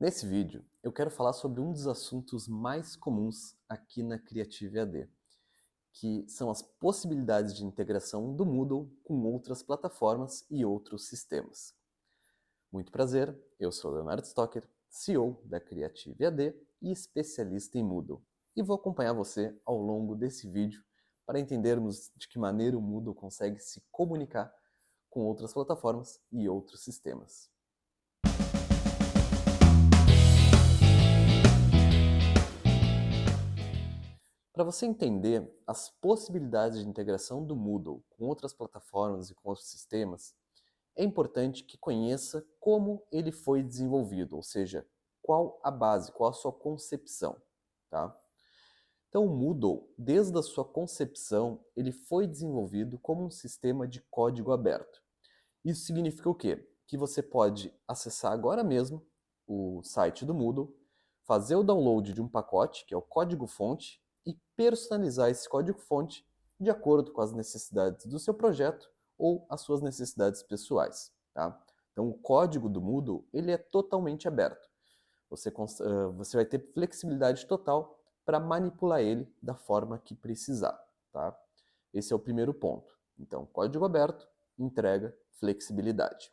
Nesse vídeo, eu quero falar sobre um dos assuntos mais comuns aqui na Creative AD, que são as possibilidades de integração do Moodle com outras plataformas e outros sistemas. Muito prazer, eu sou Leonardo Stocker, CEO da Creative AD e especialista em Moodle, e vou acompanhar você ao longo desse vídeo para entendermos de que maneira o Moodle consegue se comunicar com outras plataformas e outros sistemas. Para você entender as possibilidades de integração do Moodle com outras plataformas e com outros sistemas, é importante que conheça como ele foi desenvolvido, ou seja, qual a base, qual a sua concepção, tá? Então, o Moodle, desde a sua concepção, ele foi desenvolvido como um sistema de código aberto. Isso significa o quê? Que você pode acessar agora mesmo o site do Moodle, fazer o download de um pacote, que é o código-fonte, e personalizar esse código-fonte de acordo com as necessidades do seu projeto ou as suas necessidades pessoais. Tá? Então, o código do Moodle ele é totalmente aberto. Você vai ter flexibilidade total para manipular ele da forma que precisar. Tá? Esse é o primeiro ponto. Então, código aberto, entrega, flexibilidade.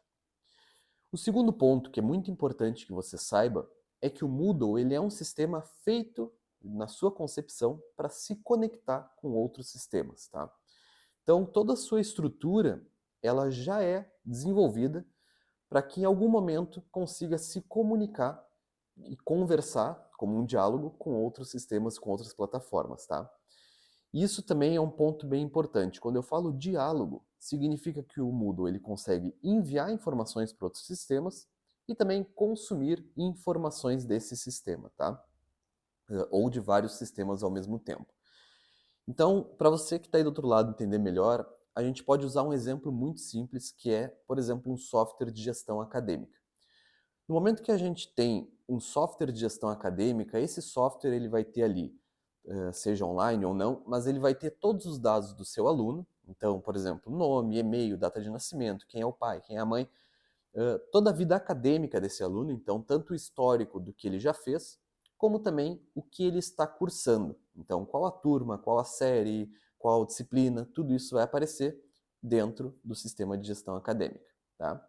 O segundo ponto, que é muito importante que você saiba, é que o Moodle ele é um sistema feito, na sua concepção, para se conectar com outros sistemas. Tá? Então, toda a sua estrutura ela já é desenvolvida para que em algum momento consiga se comunicar e conversar como um diálogo com outros sistemas, com outras plataformas. Tá? Isso também é um ponto bem importante. Quando eu falo diálogo, significa que o Moodle ele consegue enviar informações para outros sistemas e também consumir informações desse sistema, tá? Ou de vários sistemas ao mesmo tempo. Então, para você que está aí do outro lado entender melhor, a gente pode usar um exemplo muito simples que é, por exemplo, um software de gestão acadêmica. No momento que a gente tem um software de gestão acadêmica, esse software ele vai ter ali, seja online ou não, mas ele vai ter todos os dados do seu aluno. Então, por exemplo, nome, e-mail, data de nascimento, quem é o pai, quem é a mãe, toda a vida acadêmica desse aluno, então tanto o histórico do que ele já fez, como também o que ele está cursando. Então, qual a turma, qual a série, qual disciplina, tudo isso vai aparecer dentro do sistema de gestão acadêmica, tá?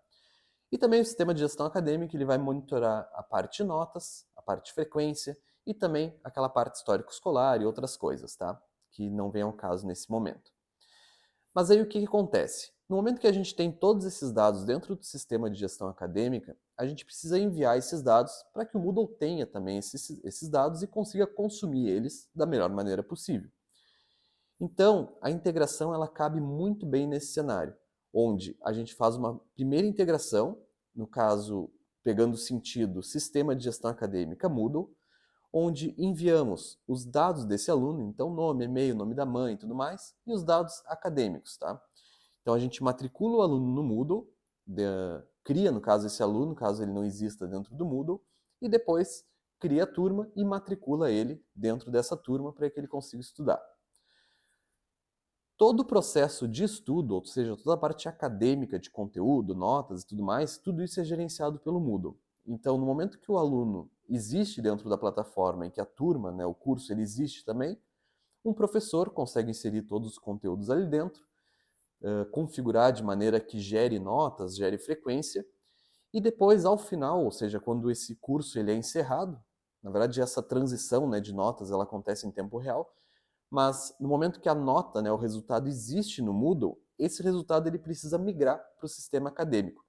E também o sistema de gestão acadêmica ele vai monitorar a parte de notas, a parte de frequência e também aquela parte histórico escolar e outras coisas, tá? Que não vem ao caso nesse momento. Mas aí o que acontece? No momento que a gente tem todos esses dados dentro do sistema de gestão acadêmica, a gente precisa enviar esses dados para que o Moodle tenha também esses dados e consiga consumir eles da melhor maneira possível. Então, a integração ela cabe muito bem nesse cenário, onde a gente faz uma primeira integração, no caso, pegando o sentido sistema de gestão acadêmica Moodle, onde enviamos os dados desse aluno, então nome, e-mail, nome da mãe e tudo mais, e os dados acadêmicos, tá? Então a gente matricula o aluno no Moodle, cria, no caso, esse aluno, caso ele não exista dentro do Moodle, e depois cria a turma e matricula ele dentro dessa turma para que ele consiga estudar. Todo o processo de estudo, ou seja, toda a parte acadêmica de conteúdo, notas e tudo mais, tudo isso é gerenciado pelo Moodle. Então, no momento que o aluno existe dentro da plataforma e que a turma, né, o curso, ele existe também, um professor consegue inserir todos os conteúdos ali dentro, configurar de maneira que gere notas, gere frequência, e depois, ao final, ou seja, quando esse curso ele é encerrado, na verdade essa transição, né, de notas ela acontece em tempo real, mas no momento que a nota, né, o resultado existe no Moodle, esse resultado ele precisa migrar para o sistema acadêmico,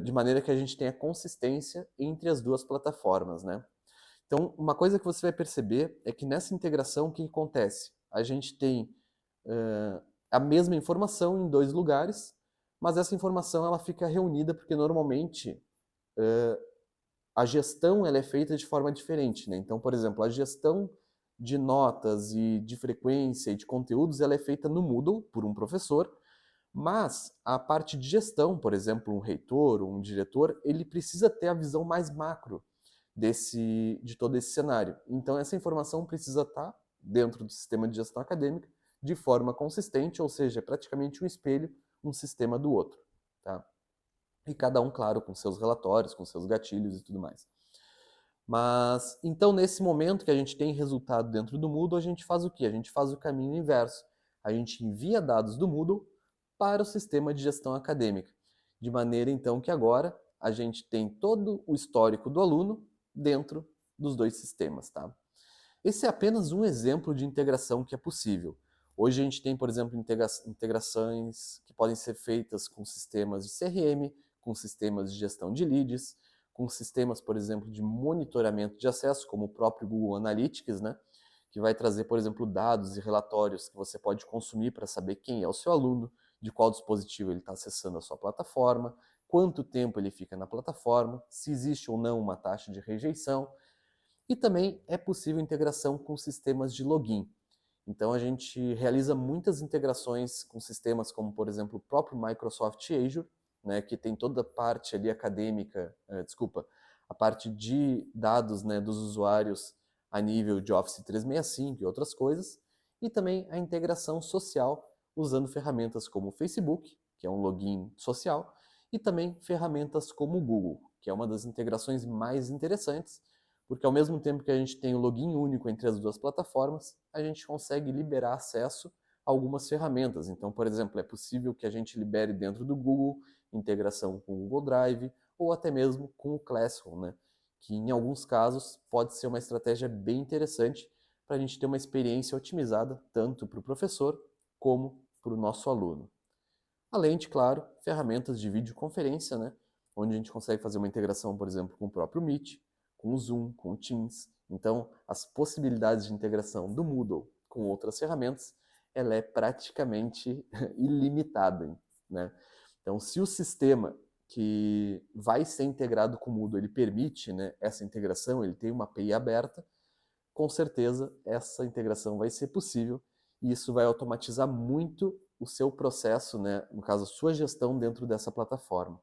de maneira que a gente tenha consistência entre as duas plataformas, né? Então, uma coisa que você vai perceber é que nessa integração, o que acontece? A gente tem a mesma informação em dois lugares, mas essa informação ela fica reunida porque normalmente a gestão ela é feita de forma diferente, né? Então, por exemplo, a gestão de notas e de frequência e de conteúdos ela é feita no Moodle por um professor, mas a parte de gestão, por exemplo, um reitor ou um diretor, ele precisa ter a visão mais macro de todo esse cenário. Então, essa informação precisa estar dentro do sistema de gestão acadêmica de forma consistente, ou seja, é praticamente um espelho, um sistema do outro, tá? E cada um, claro, com seus relatórios, com seus gatilhos e tudo mais. Mas, então, nesse momento que a gente tem resultado dentro do Moodle, a gente faz o quê? A gente faz o caminho inverso. A gente envia dados do Moodle para o sistema de gestão acadêmica, de maneira, então, que agora a gente tem todo o histórico do aluno dentro dos dois sistemas, tá? Esse é apenas um exemplo de integração que é possível. Hoje a gente tem, por exemplo, integrações que podem ser feitas com sistemas de CRM, com sistemas de gestão de leads, com sistemas, por exemplo, de monitoramento de acesso, como o próprio Google Analytics, né? Que vai trazer, por exemplo, dados e relatórios que você pode consumir para saber quem é o seu aluno, de qual dispositivo ele está acessando a sua plataforma, quanto tempo ele fica na plataforma, se existe ou não uma taxa de rejeição. E também é possível integração com sistemas de login. Então a gente realiza muitas integrações com sistemas como, por exemplo, o próprio Microsoft Azure, né, que tem toda a parte ali acadêmica, a parte de dados, né, dos usuários a nível de Office 365 e outras coisas, e também a integração social usando ferramentas como o Facebook, que é um login social, e também ferramentas como o Google, que é uma das integrações mais interessantes, porque ao mesmo tempo que a gente tem o login único entre as duas plataformas, a gente consegue liberar acesso a algumas ferramentas. Então, por exemplo, é possível que a gente libere dentro do Google integração com o Google Drive ou até mesmo com o Classroom, né? Que em alguns casos pode ser uma estratégia bem interessante para a gente ter uma experiência otimizada tanto para o professor como para o nosso aluno. Além de, claro, ferramentas de videoconferência, né? Onde a gente consegue fazer uma integração, por exemplo, com o próprio Meet, com o Zoom, com o Teams. Então, as possibilidades de integração do Moodle com outras ferramentas, ela é praticamente ilimitada, né? Então, se o sistema que vai ser integrado com o Moodle, ele permite, né, essa integração, ele tem uma API aberta, com certeza essa integração vai ser possível e isso vai automatizar muito o seu processo, né, no caso, a sua gestão dentro dessa plataforma,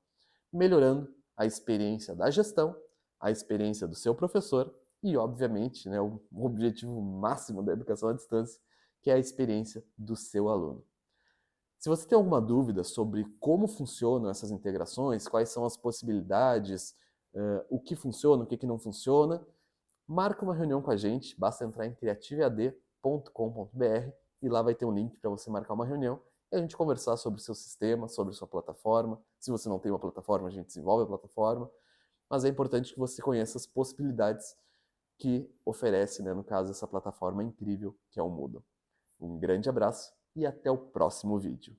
melhorando a experiência da gestão, a experiência do seu professor e, obviamente, né, o objetivo máximo da educação à distância, que é a experiência do seu aluno. Se você tem alguma dúvida sobre como funcionam essas integrações, quais são as possibilidades, o que funciona, o que não funciona, marca uma reunião com a gente, basta entrar em criativead.com.br e lá vai ter um link para você marcar uma reunião e a gente conversar sobre o seu sistema, sobre a sua plataforma. Se você não tem uma plataforma, a gente desenvolve a plataforma, mas é importante que você conheça as possibilidades que oferece, né, no caso, essa plataforma incrível que é o Moodle. Um grande abraço e até o próximo vídeo.